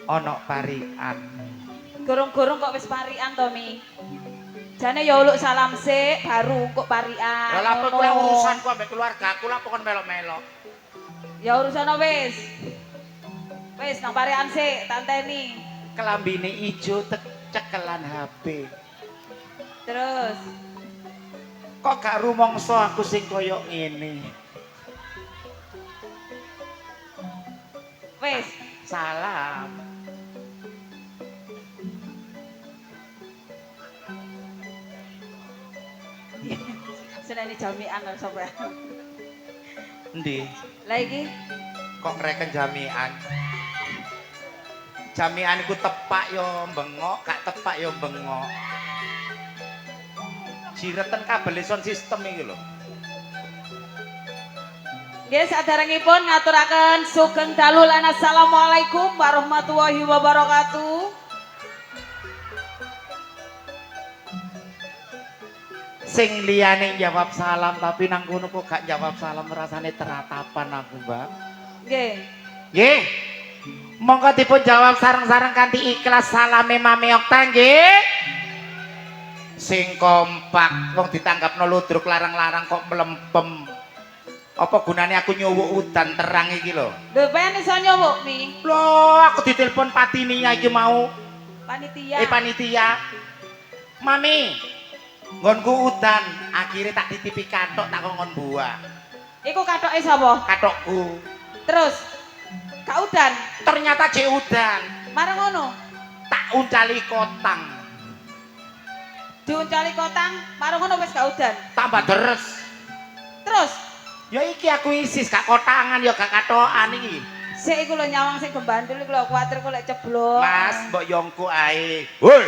Ana parikan. Gurung-gurung kok wis parikan to, Mi? Jane ya uluk salam sik baru kok parikan. Lah apa Ngono. kuwi urusanku ambek keluargaku lah pokon melok-melok. Ya urusan wis. Wis nang parikan sik, tanteni. Kelambine ijo cekelan HP. Terus Kok gak rumangsa aku sing koyo ngene. wis Salam. seneni jamian lho sampean. Endi? Lah iki Kok ngreken jamian? Jamian iku tepak yo bengok, gak tepak yo bengok. Jireten kabel sound system iki lho. nggih saderengipun ngaturaken sugeng dalu lan assalamualaikum warahmatullahi wabarakatuh. Sing liyane jawab salam tapi nang kono kok gak jawab salam rasane teratapan aku, Mbak. Nggih. Nggih. Monggo dipun jawab sareng-sareng kanthi ikhlas salame Mami Okta nggih. Sing kompak wong ditanggapno ludruk larang-larang kok melempem. Apa gunane aku nyuwuk udan terang iki lho. Lho pengen iso nyuwuk, Mi? Loh, aku ditelepon Patinia iki mau. Panitia. Panitia. Mami, nggonku udan, akhirnya tak titipi kathok tak kongkon buah. Iku kathoke sapa? Kathokku. Terus gak udan. Ternyata jek udan. Marang ngono. Tak uncali kotang. Diuncali kotang, marang ngono wis gak udan. Tambah deres. Terus Ya iki aku isis gak kotangan ya gak kathokan iki. sik iku lho nyawang sing gembandul iku lho kuwatir kok lek ceblok. Mas, mbok yongku ae. Woi.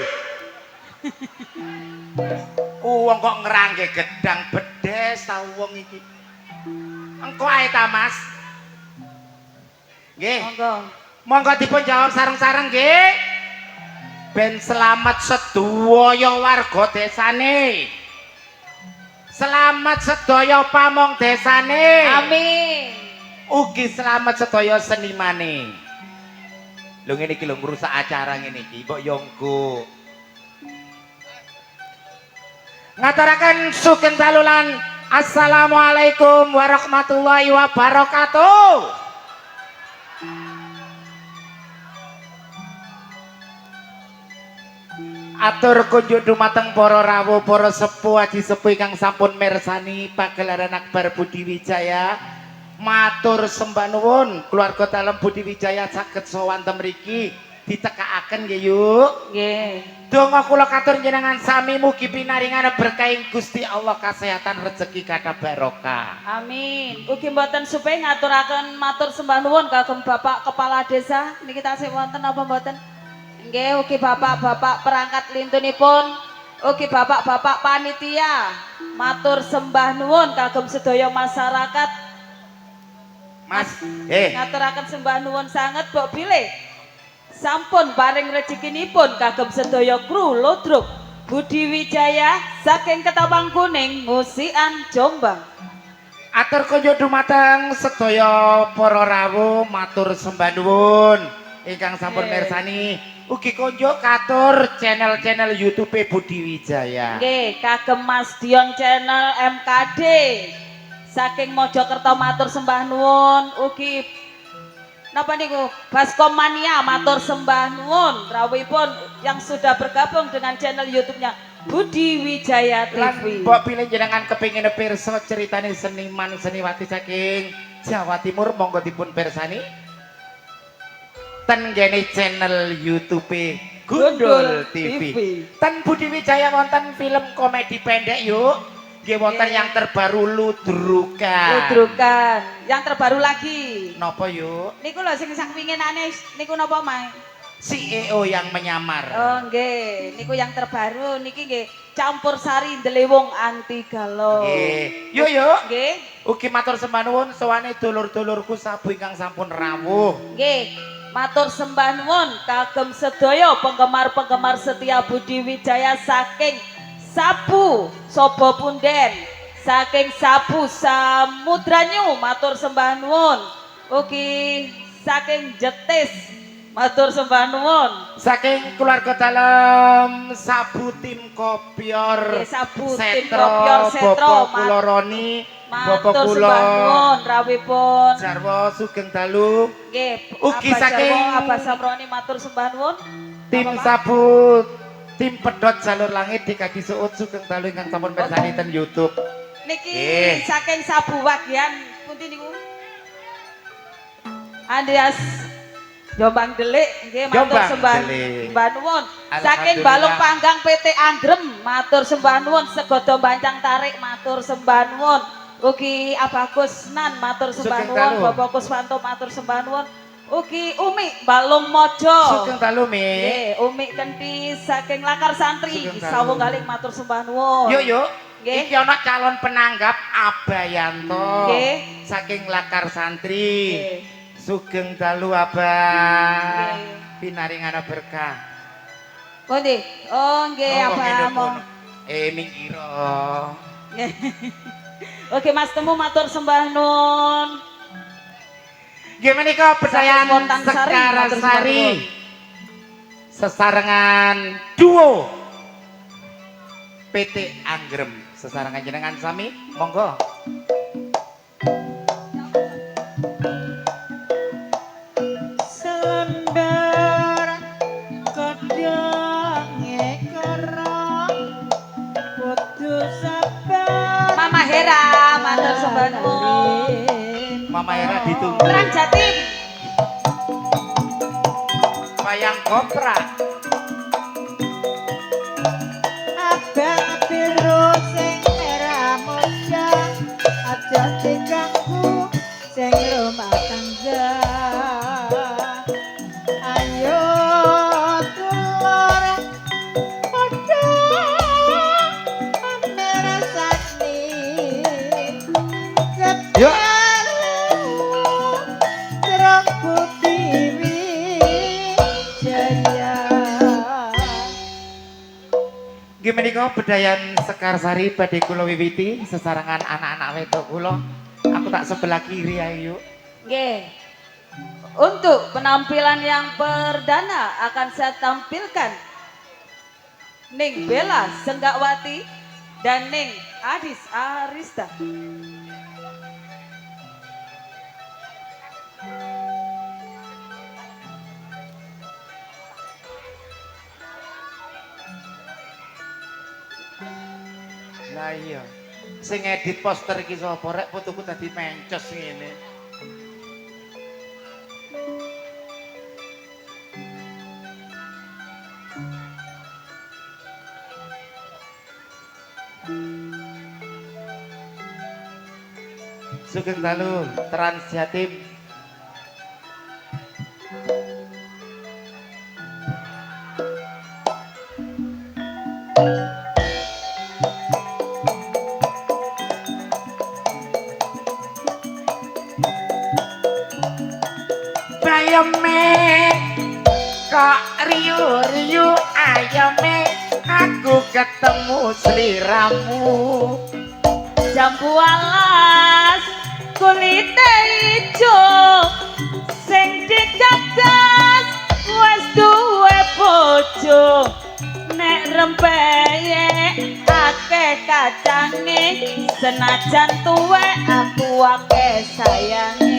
Wong kok ngerangke gedang bedes ta wong iki. Engko ae ta, Mas. Nggih. Monggo. Monggo dipun jawab sareng-sareng nggih. Ben selamat sedaya warga desane. Selamat sedaya pamong desane. Amin. Ugi selamat sedaya senimane. Lho ngene iki lho ngrusak acara ngene iki, mbok yongku. Ngaturaken sugeng dalulan assalamualaikum warahmatullahi wabarakatuh. Atur kunjuk dumateng para rawuh para sepuh aji sepuh ingkang sampun mirsani pagelaran akbar Budi Wijaya. Matur sembah nuwun keluarga dalem Budi Wijaya saged sowan ten mriki ditekakaken nggih yuk. Nggih. Donga kula katur njenengan sami mugi pinaringan berkahing Gusti Allah kesehatan rezeki kathah barokah. Amin. Ugi mboten supaya ngaturaken matur sembah nuwun kagem Bapak Kepala Desa niki tasih wonten apa mboten? Nggih, ugi bapak-bapak perangkat lintunipun, ugi bapak-bapak panitia. Matur sembah nuwun kagem sedaya masyarakat. Mas, Ngaturaken sembah nuwun sanget Mbok Bilih. Sampun paring rezekinipun kagem sedaya kru Ludruk Budi Wijaya saking Ketapang Kuning, Musikan, Jombang. atur kunjuk dumateng sedaya para rawuh matur sembah nuwun ingkang sampun mirsani. Ugi kunjuk katur channel-channel YouTube Budi Wijaya. Nggih, kagem Mas Dion channel MKD. Saking Mojokerto matur sembah nuwun. Ugi napa niku? Baskomania matur sembah nuwun. Rawuhipun yang sudah bergabung dengan channel YouTube-nya Budi Wijaya Lan TV. mbok pilih jenengan kepingin pirsa ceritane seniman seniwati saking Jawa Timur monggo dipun pirsani. Ten gene channel YouTube Gundul TV. Ten Budi Wijaya wonten film komedi pendek yuk. Nggih wonten yang terbaru Ludrukan. Ludrukan. Yang terbaru lagi. Napa yuk? Niku lho sing sak winginane niku napa, Mas? CEO yang menyamar. Oh nggih, niku yang terbaru niki nggih campur sari ndelewung anti galau. Nggih. Yuk yuk. Nggih. Ugi matur sembah nuwun sowane dulur-dulurku sabu ingkang sampun rawuh. Nggih, matur sembah nuwun kagem sedaya penggemar-penggemar setia Budi Wijaya saking Sabu Sobo Punden, saking Sabu Samudranyu matur sembah nuwun. Ugi saking Jetis matur sembah nuwun. Saking keluarga dalam Sabu Tim Kopior Nggih, Sabu Tim Kopior Setro, Bapak kula Roni, Bapak matur kula sembah nuwun rawuhipun. Jarwo Sugeng Dalu, Nggih, ugi Abah saking Jarwo, Abah Samroni matur sembah nuwun. tim Apa, Pak? Sabu Tim Pedot Jalur Langit dikaki suut Sugeng Dalu ingkang sampun mirsani ten YouTube. Niki Nggih. saking Sabu Wagian pundi niku? Andreas Jombang Delik nggih matur Jombang sembah Delik. sembah nuwun. Saking Alhamdulillah. Balung Panggang PT Anggrem matur sembah nuwun. Segodo Bancang Tarik matur sembah nuwun. Ugi Abah Kusnan matur sembah Sugeng nuwun. dalu. Bapak Kuswanto matur sembah nuwun. Ugi Umi Balung Mojo. Sugeng Dalu Mi. Nggih, Umi Kenti saking Lakar Santri Sugeng sawung dalu. kalih matur sembah nuwun. Yuk. Nggih. Iki ana calon penanggap Abayanto Nggih. saking Lakar Santri. Nggih. Sugeng Dalu Abah. Nggih. Pinaringana berkah. Pundi? Oh nggih Abah mong. Mingkira. Oke Mas Temu matur sembah nun. Nggih menika bedayan Spontan Sari, Sekara matur sembah Sari. nuwun. Sesarengan duo PT Anggrem. Sesarengan jenengan sami, monggo. Selendar kodonge kerong putus sabar Mama Hera matur sembah nuwun. Mama Era ditunggu. Perang Jatim. Wayang kopra. abang biru sing merah muda aja diganggu sing rumah tangga ayo keluar padha merasani Yuk. terang putih jaya Nggih menika bedayan Sekar Sari badhe kula wiwiti sesarengan anak-anak wedok kula. Aku tak sebelah kiri ayo. Nggih. Untuk penampilan yang perdana akan saya tampilkan Ning Bella Senggakwati dan Ning Adis Arista. Lah iya. Sing edit poster iki sapa rek fotoku dadi mencos ngene. Sugeng Dalu Trans Jatim. Bayame kok riyu-riyu ayame aku ketemu sliramu. Jambu alas kulite ijo sing digagas wis duwe bojo nek rempeyek akeh kacange senajan tuwe aku akeh sayange.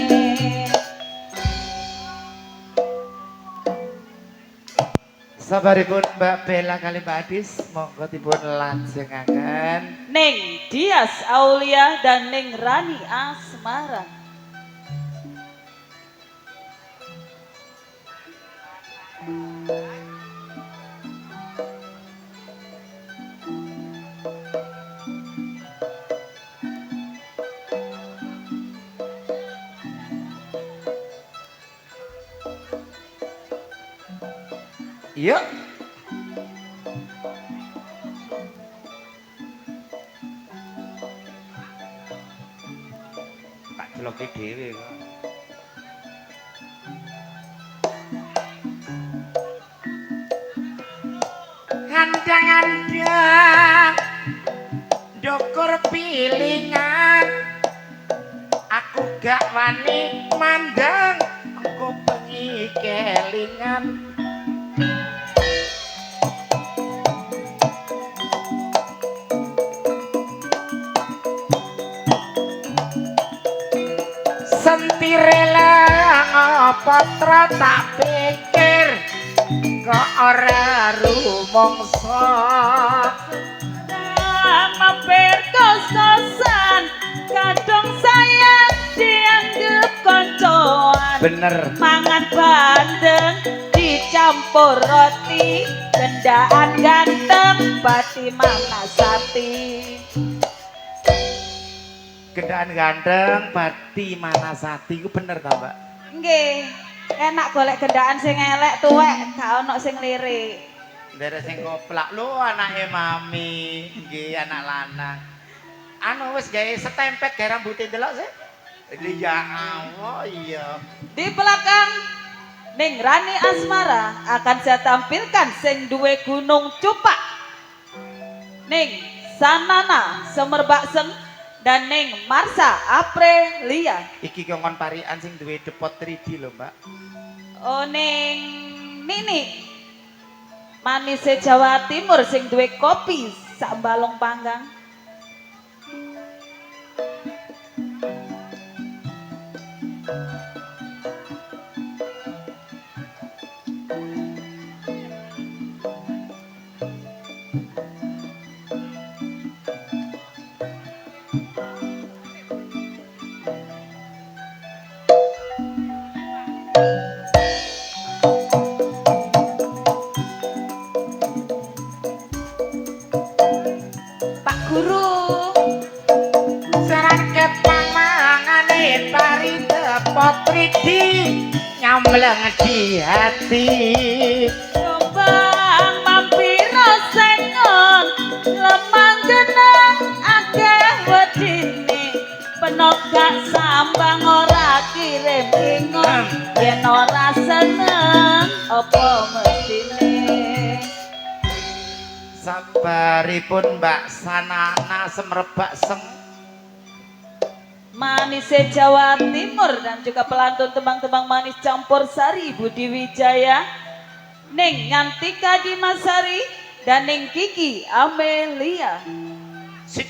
Sabaripun Mbak Bella kali Mbak Adis, monggo dipun lajengaken. Ning Dias Aulia dan Ning Rani Asmara. Yuk. ngerti dhewe kok. Andang-andang ndukur pilingan aku gak wani mandang engko bengi kelingan sentire lang apa tak pikir kok ora rumangsa mampir kos-kosan kadang sayang dianggep koncoan bener mangan bandeng dicampur roti gendaan ganteng bati manasati gendaan ganteng bati manasati ku bener ta Mbak nggih enak golek gendaan sing elek tuwek gak ono sing lirik ndere sing koplak lho anake mami nggih anak lanang anu wis gawe setempet gawe rambute ndelok sih ya Allah iya di belakang Ning Rani Asmara akan saya tampilkan sing duwe gunung cupak Ning Sanana Semerbak Seng dan Ning Marsa Aprilia iki kongkon parian sing duwe depot 3D lho Mbak oh Ning Nini Manise Jawa Timur sing duwe kopi sak balong panggang Pak Guru serake pamangane pari depot 3D nyamleng di hati Jombang mampiro sengon lemang genang akeh wedine penogak sambang ora kirim ingon yen ora seneng apa mestine sabaripun Mbak Sanana Semerbak Seng Manise Jawa Timur dan juga pelantun tembang-tembang manis campur sari Budi Wijaya Ning Nyantika Dimasari dan Ning Kiki Amelia Sip.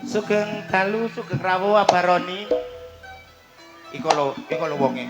Sugeng dalu sugeng rawuh abaroni iko lho wonge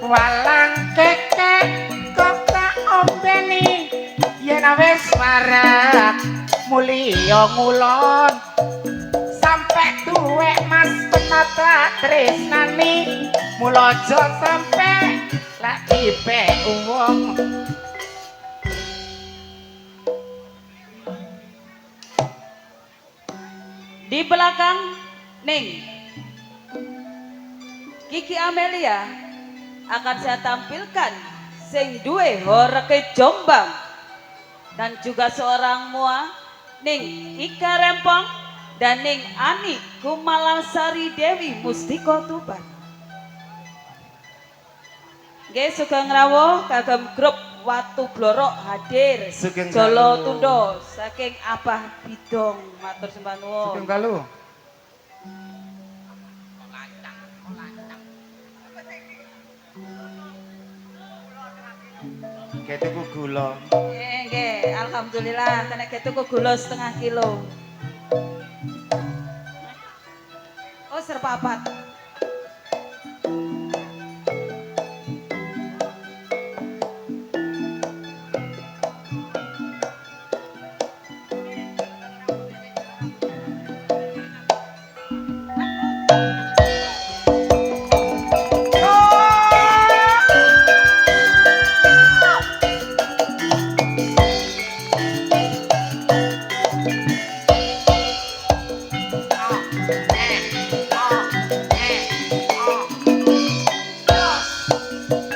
walang keke kok tak ombeni yen wis warak mulya ngulon sampe tuwek mas penata tresnani mula aja sampe lak dipek wong di belakang Ning Kiki Amelia akan saya tampilkan sing duwe horeke Jombang dan juga seorang mua Ning Ika Rempong dan Ning Ani Kumalansari Dewi Mustiko Tuban nggih sugeng rawuh kagem grup Watu Blorok hadir Sugeng Jolo dalu. Tundo saking Abah Bidong matur sembah nuwun sugeng dalu Kayak tuku gula. Nggih, alhamdulillah kena tuku gula setengah kilo. Oh, serpapat.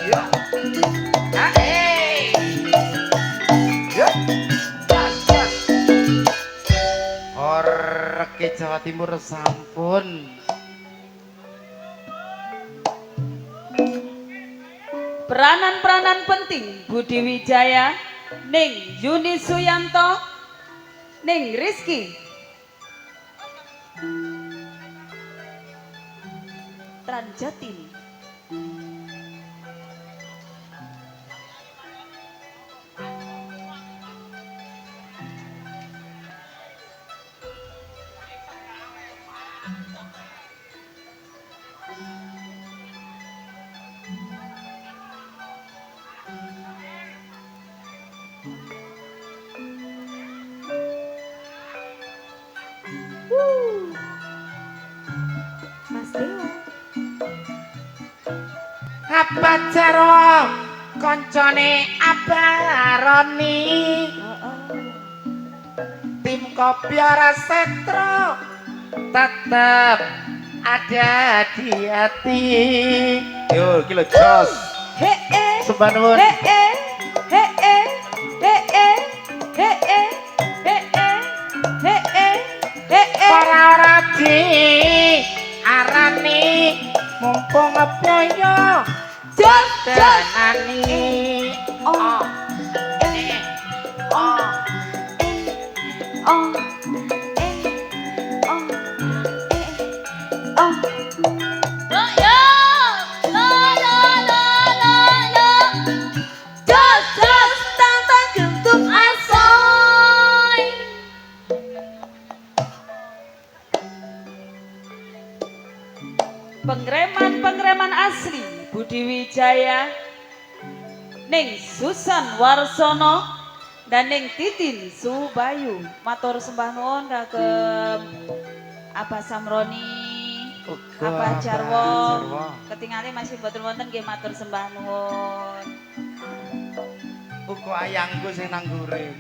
Ya. Ah, Ya. Gas, gas. Orke Jawa Timur sampun. Peranan-peranan penting Budi Wijaya, Ning Yuni Suyanto, Ning Rizky. Tranjatim. Mas Dewa. Apa jaro koncone abaroni tim Kopiara Setro tetap ada di hati. Yo kilo jos sembah nuwun. Ora-ora di arani mumpung ngepoyo danani. Oh. Pengreman asli Budi Wijaya, Ning Susan Warsono dan Ning Titin Subayu. Matur sembah nuwun kagem Abah Samroni, Abah Jarwo. Ketinggalan masih mboten wonten nggih matur sembah nuwun. Uga ayangku sing nang gure.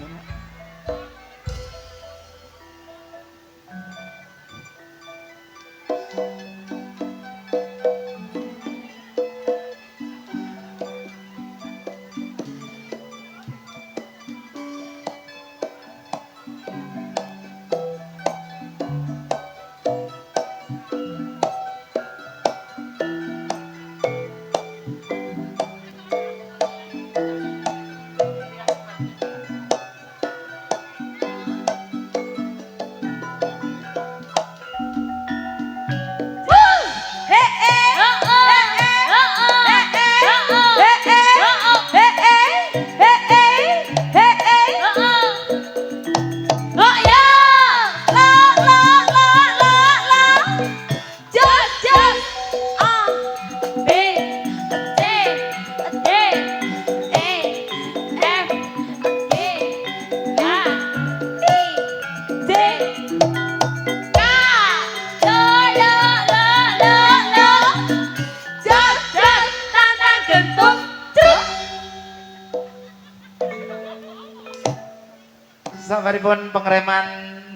Sabaripun pengereman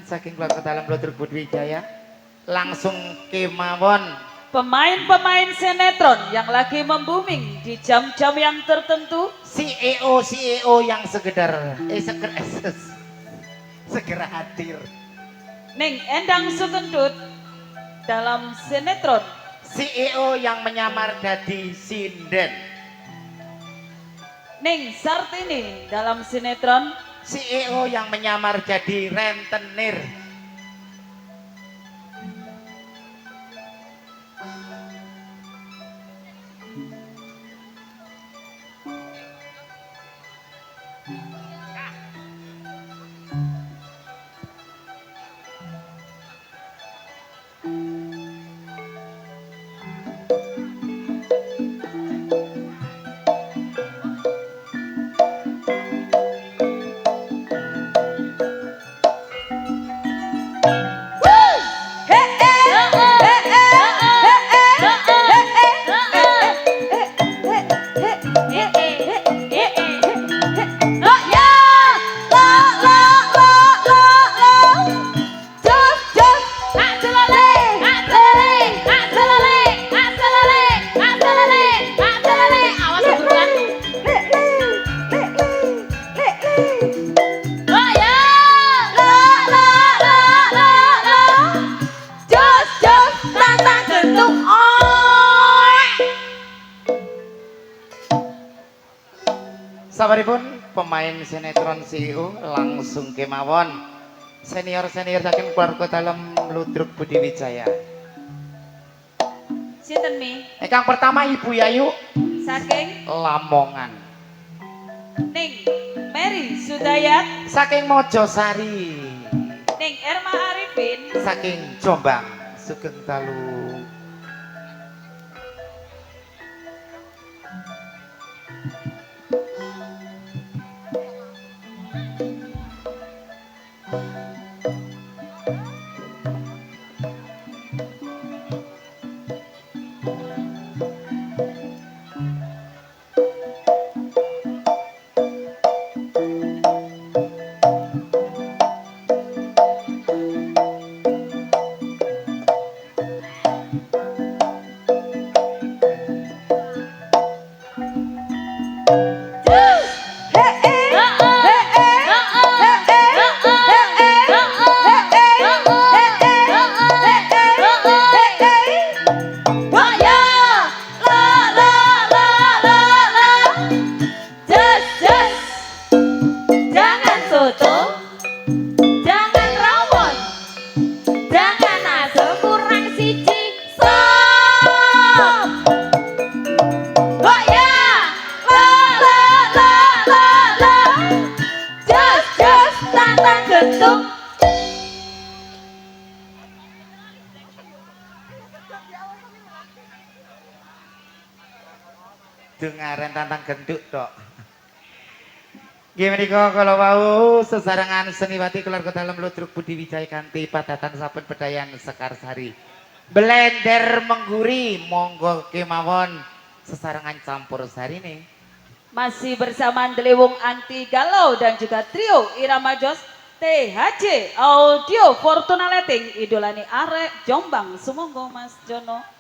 saking keluarga dalam Blodruk Budi Wijaya langsung kemawon Pemain-pemain sinetron yang lagi membuming di jam-jam yang tertentu. CEO yang segera hadir. Ning Endang Sukendut dalam sinetron. CEO yang menyamar jadi sinden. Ning Sartini dalam sinetron. CEO yang menyamar jadi rentenir. sabaripun pemain sinetron CEO langsung kemawon senior-senior saking keluarga dalam Ludruk Budi Wijaya. Sinten Mi? Ingkang pertama Ibu Yayu Saking Lamongan. Ning Mary Sudayat, Saking Mojosari. Ning Erma Arifin, Saking Jombang. Sugeng dalu. Jangan soto, jangan rawon, jangan asem kurang siji sop. Oh ya, la, just tantang gentung. Dengaren tantang genduk tok. Nggih menika kala wau sesarengan seniwati keluarga dalam Ludruk Budi Wijaya kanthi padatan saben pedayan Sekarsari. Blender mengguri monggo kemawon sesarengan campur sarine. Masih bersama Delewung Anti Galau dan juga trio Irama Jos THJ Audio Fortuna Letting idolani arek Jombang. Sumangga Mas Jono.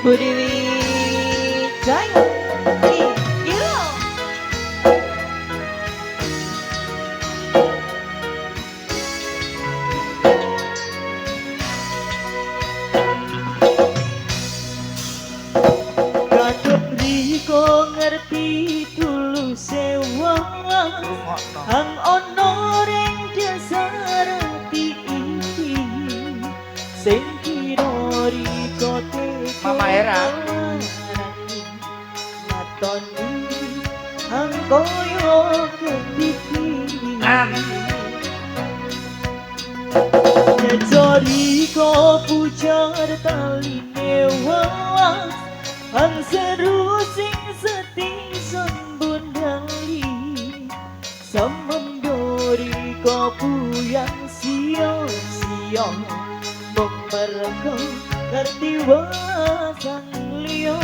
Budi Wijaya Iyo. Kaduk riko ngerti dulu sewa Rungokno. Hang ono ring dasar ati iki Sing kira riko teko Mama Hera. Matoni hang koyo ketiki Ngecori ko pujar taline wawas Hang seru sing setison bundali Samendori ko puyang sio-sio Memerko ngerti wasang liyo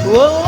Whoa.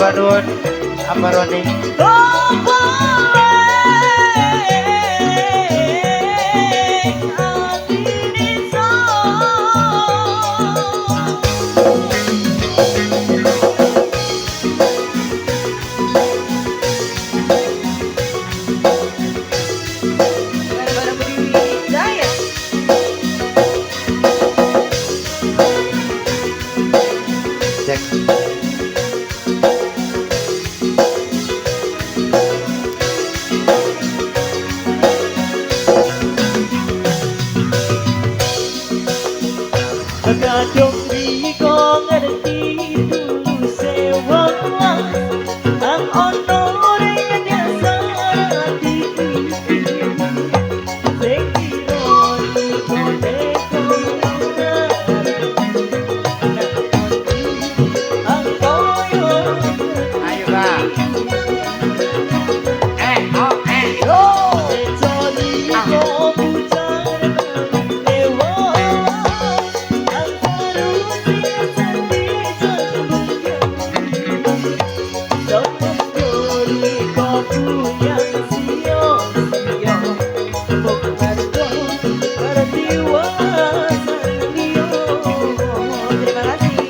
sembah nuwun ambarone. Bareng-bareng Budi Jaya. Cek. Kadung riko ngerti dulu sewang ang ono ring dasar ati sing kiro riko deko ang koyo Ayo Kak. Yo. sejoli ko pujar dewa ang sarusi sandi sembunyi Sokong joli ko punyang sio-sio Bukarto perdiwasan dio Terima kasih.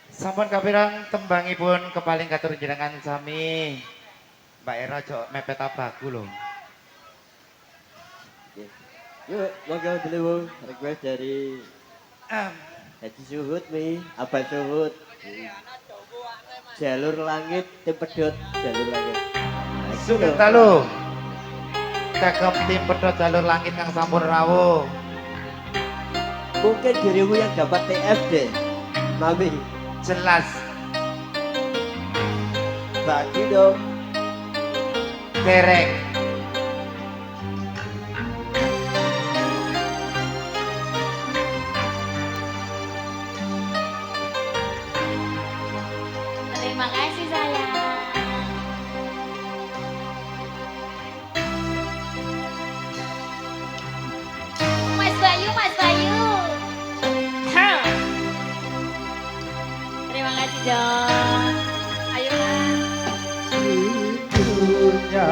Sampun kapirang tembangipun kepaling katur jenengan sami. Mbak Era ojo mepet abaku lho. Yuk, monggo dulu request dari Haji Suhud nih, Abah Suhud. Jalur langit, tim pedot, jalur langit. Sugeng dalu. Kagem tim pedhot jalur langit kang sampun rawuh. Mungkin dirimu yang dapat TF deh, Mami. Jelas Bagi dong. derek. Terima kasih sayang. Mas Bayu, Mas Bayu. Hah. Terima kasih John. Ayo Kak. Sejujurnya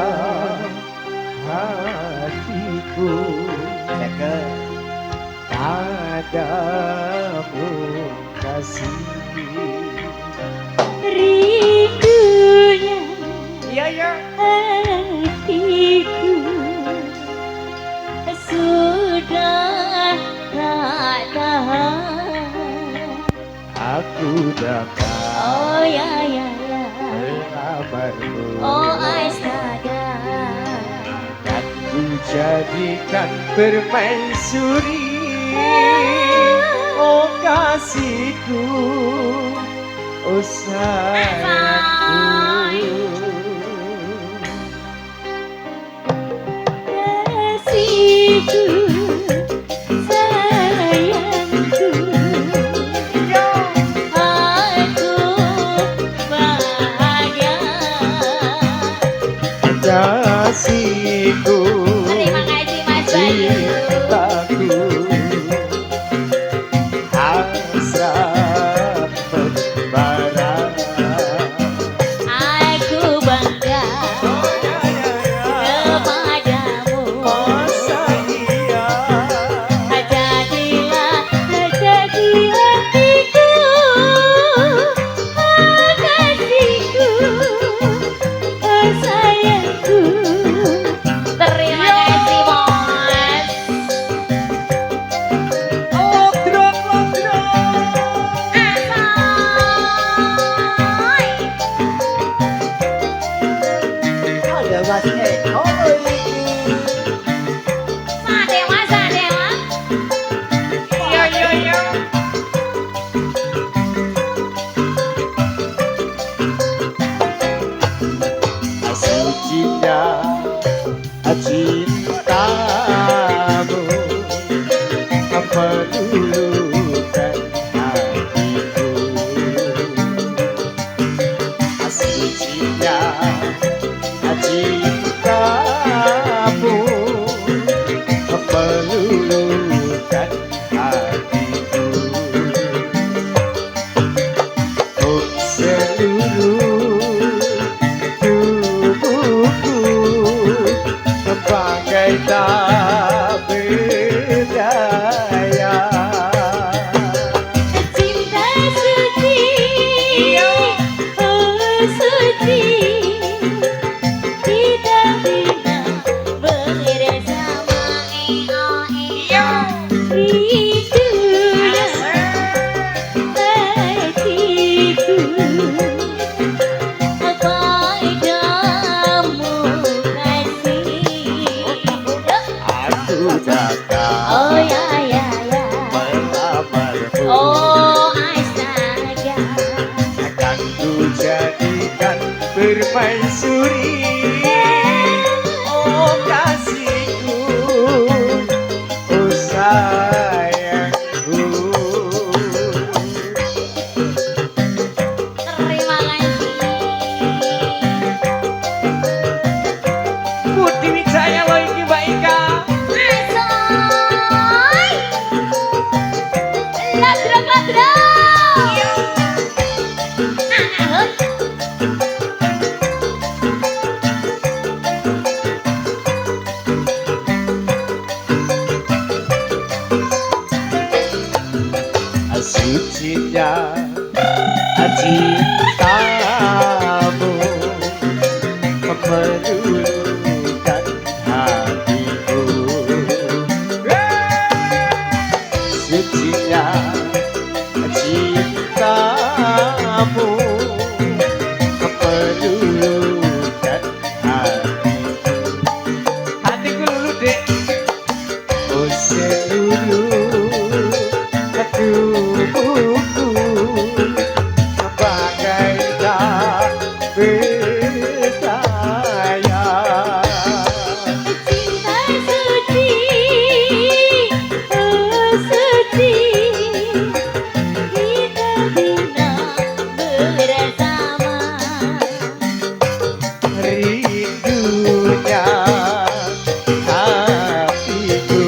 hatiku jaga padamu kasih. Rindunya Iya ya. hatiku sudah tak tahan. Aku dapat Oh ya ya ya. melamarmu Oh astaga. dan ku jadikan permaisuri. oh kasihku, oh sayangku. Kasihku, sayangku, aku bahagia. Kasihku, Terima kasih Mas Bayu. cintaku, hasrat membara. Aku bangga kepadamu. Masa iya Jadilah hatiku, oh kasihku, oh sayangku. Terima kasih Mas. Lodrok, lodrok. Asoy. Ada Mas Eko ini. Sadewa, sadewa. Iya. Sucinya cintamu meluluhkan hatiku. Sucinya cintamu meluluhkan hatiku. Oh seluruh tubuhku bagai tak berdaya. Cinta suci, oh suci, kita bina bersama. Rindunya hatiku padamu kasih. Aku datang Oh ya ya ya. melamarmu, Oh astaga. akan ku jadikan permaisuri. Oh kasihku, oh sayangku. Terima kasih. Budi Wijaya lo iki Mbak Ika. Asoy. Ladrok ladrok. Ah, Sucinya cintamu meluluhkan hatiku. Sucinya cintamu meluluhkan hatiku. Hatiku lulu dek. Oh seluruh tubuhku bagai tak berdaya. cinta suci, oh suci, kita bina bersama. Rindunya hatiku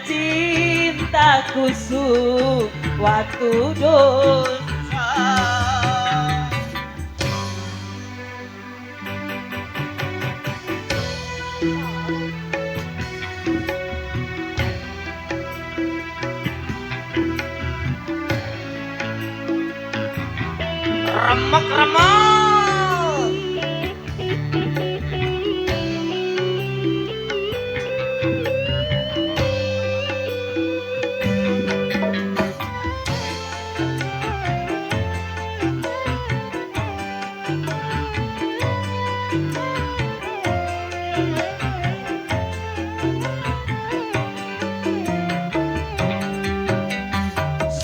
cintaku suatu dosa. Remek-remek.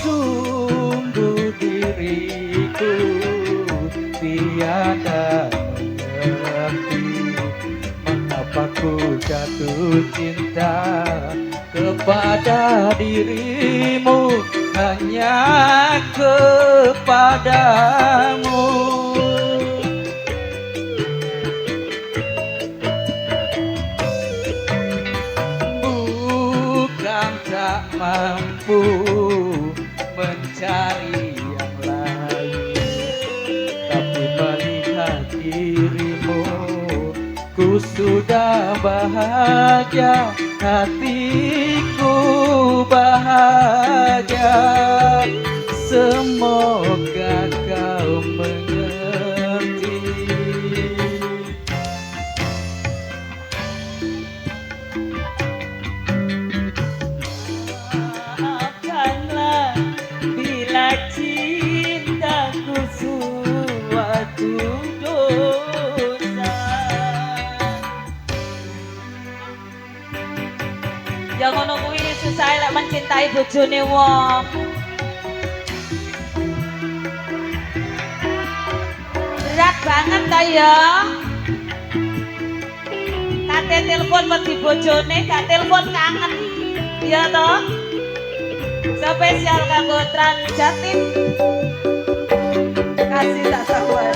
Sungguh diriku tiada mengerti mengapa ku jatuh cinta kepada dirimu, hanya kepadamu. Bukan tak mampu mencari yang lain, tapi melihat dirimu ku sudah bahagia, hatiku bahagia. Semoga kau mengerti. Maafkanlah bila cintaku suatu dosa. Ya ngono kuwi susah lek mencintai bojone wong. Berat banget ta ya. Kate telepon wedi bojone, gak telepon kangen. Iya toh? Spesial kanggo Trans Jatim. Kasih tak sabar.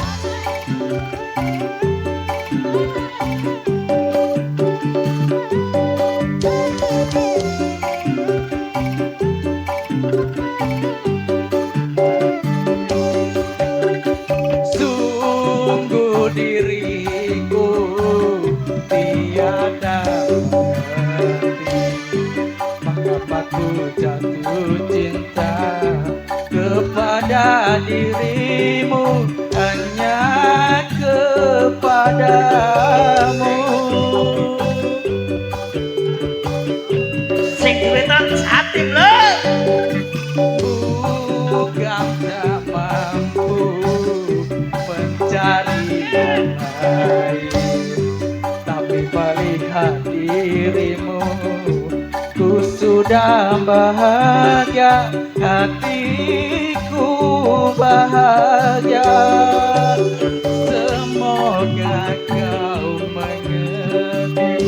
Sungguh diriku tiada mengerti mengapa ku jatuh cinta kepada dirimu, hanya kepadamu. Sing duwe Trans Jatim lho. Bukan tak mampu mencari yang lain, tapi melihat dirimu ku sudah bahagia, hatiku bahagia. Semoga kau mengerti.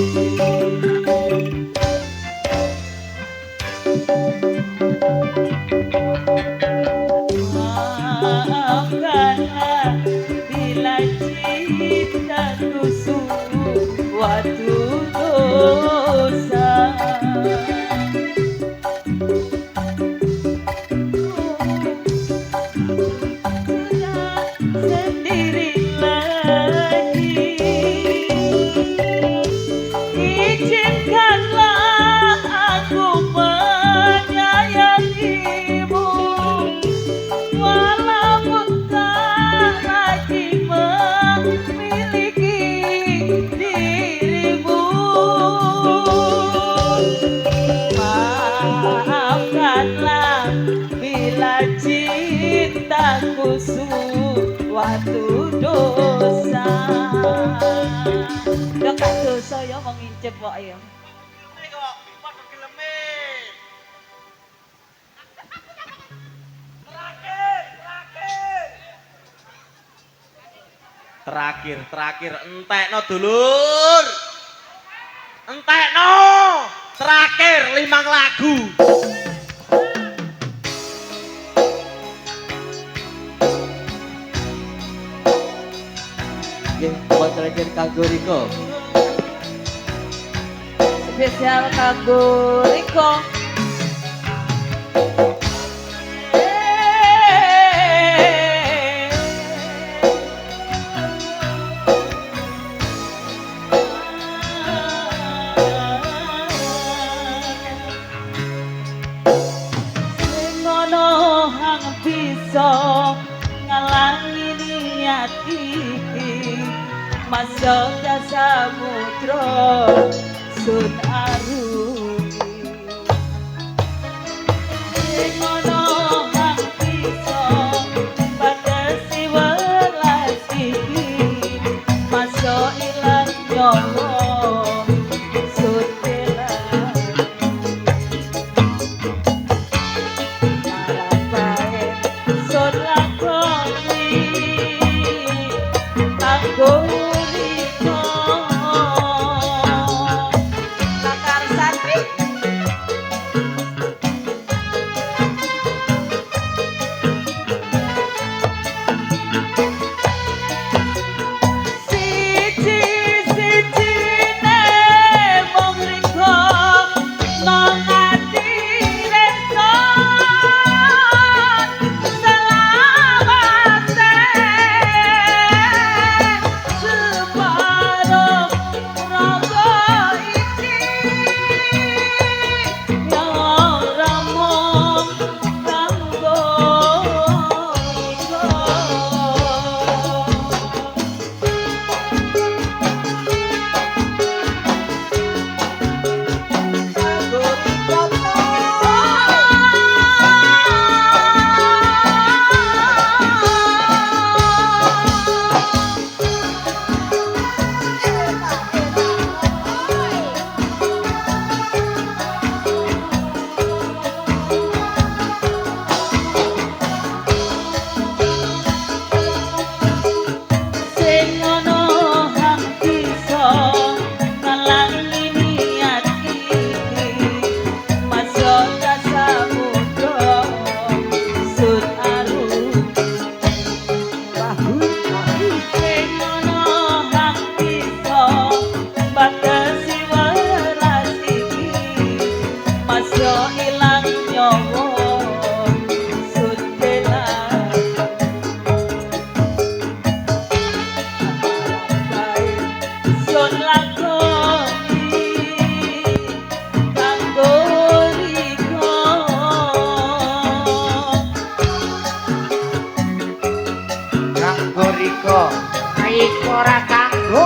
Maafkanlah bila cintaku suatu dosa. Sudah sendiri lagi. Izinkanlah aku menyayangimu, walaupun tak lagi memiliki dirimu. Maafkanlah bila cintaku suatu dosa. Ya gak dosa ya mengincip kok ya. Terakhir entekno dulur. Entekno. Terakhir 5 lagu. Nggih, wonten kanggo Riko. spesial kanggo Riko. Sing ono hang bisa ngalangi niat iki masuk ke samudra sun aruni sing ono hang bisa batasi welas iki masuk ilang nyawa sun kelan marapae sun lakoni kanggo Lakar Santri siji-sijine mung Riko mengati reson selawase separuh raga iki ya ora mung kanggo Riko. Sing ono hang bisa ngalangi niat iki masuk ke samudra sun aruni sing ono hang bisa batasi welas iki masuk ilang nyawa sun kelan sun lakoni kanggo Riko. Kanggo Riko Riko ora kanggo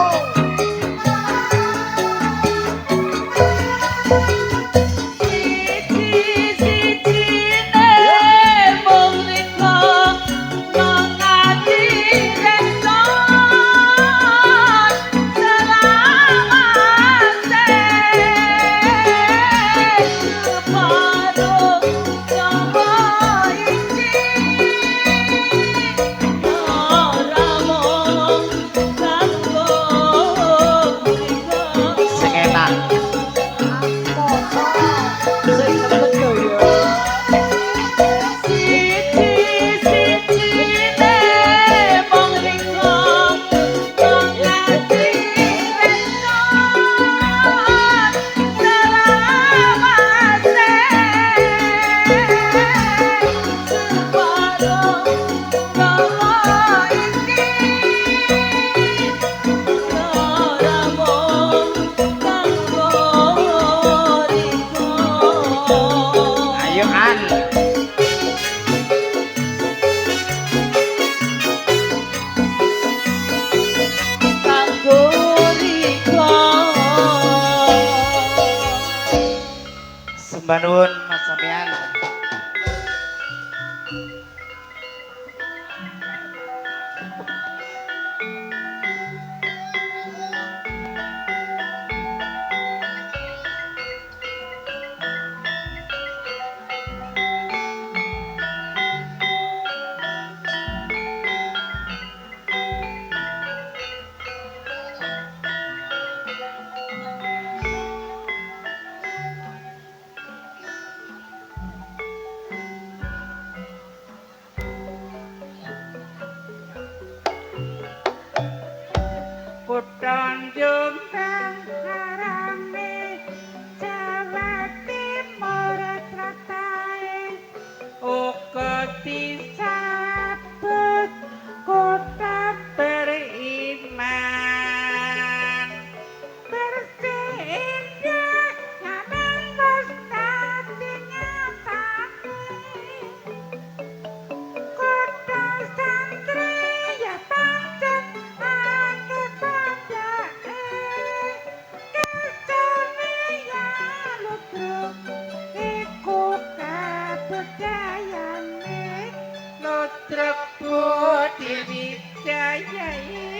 Siji-sijine mung Riko mengati reson selawase separuh nyawa iki ora mung kanggo Riko. sing enak. Siji-sijine mung Riko mengati reson selawase separuh nyawa iki ora mung kanggo Riko. Ayo An. Kanggo Riko. Sembah nuwun Mas sampean. ludruk iku kabudayane ludruk budi wijaya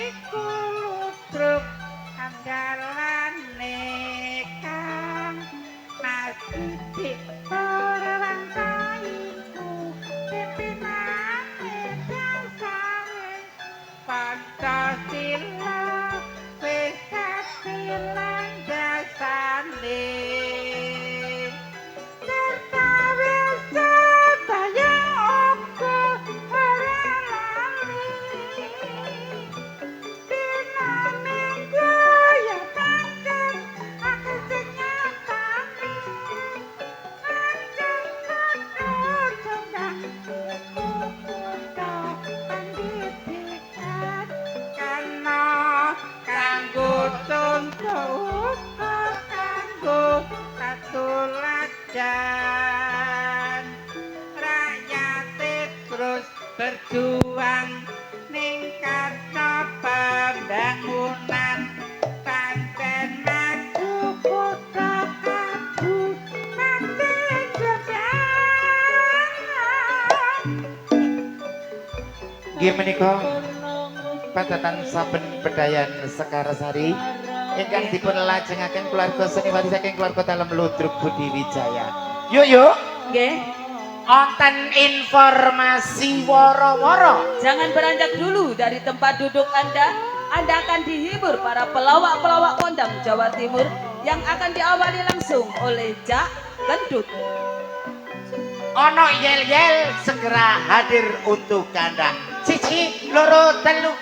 iku ludruk andalane kang masjid para bangsa iku pimpinane dasare Pancasila wis kasilang dasane serta wis sedaya uga ora lali dina minggu ya pancen aku sing nyatane pancen kudu combang iku kutha pendidikan kana kanggo contoh kanggo katuladan rakyat terus berjuang ningkatno pembangunan pancen maju kutha kadu nanti nggih menika padatan saben bedayan Sekarsari ingkang dipun lajengaken keluarga seniwati saking keluarga Dalem Ludruk Budi Wijaya. Yuk. Nggih. Wonten informasi woro-woro. Jangan beranjak dulu dari tempat duduk Anda. Anda akan dihibur para pelawak-pelawak kondang Jawa Timur yang akan diawali langsung oleh Jak Gendut. Ono yel-yel segera hadir untuk Anda. Cici, loro, telu.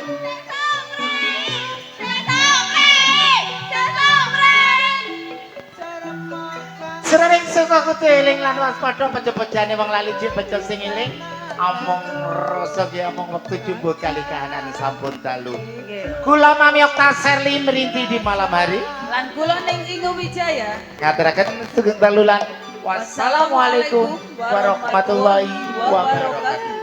Sering suka kutu eling lan waspada pejo-pejane wong lali jek bejo sing eling. Omong rasa ki omong wektu jumbo kali kahanan sampun dalu. Nggih. Kula Mami Okta Serli merinti di malam hari. Lan kula ning Ingu Wijaya. Ngaturaken sugeng dalu lan wassalamualaikum warahmatullahi wabarakatuh.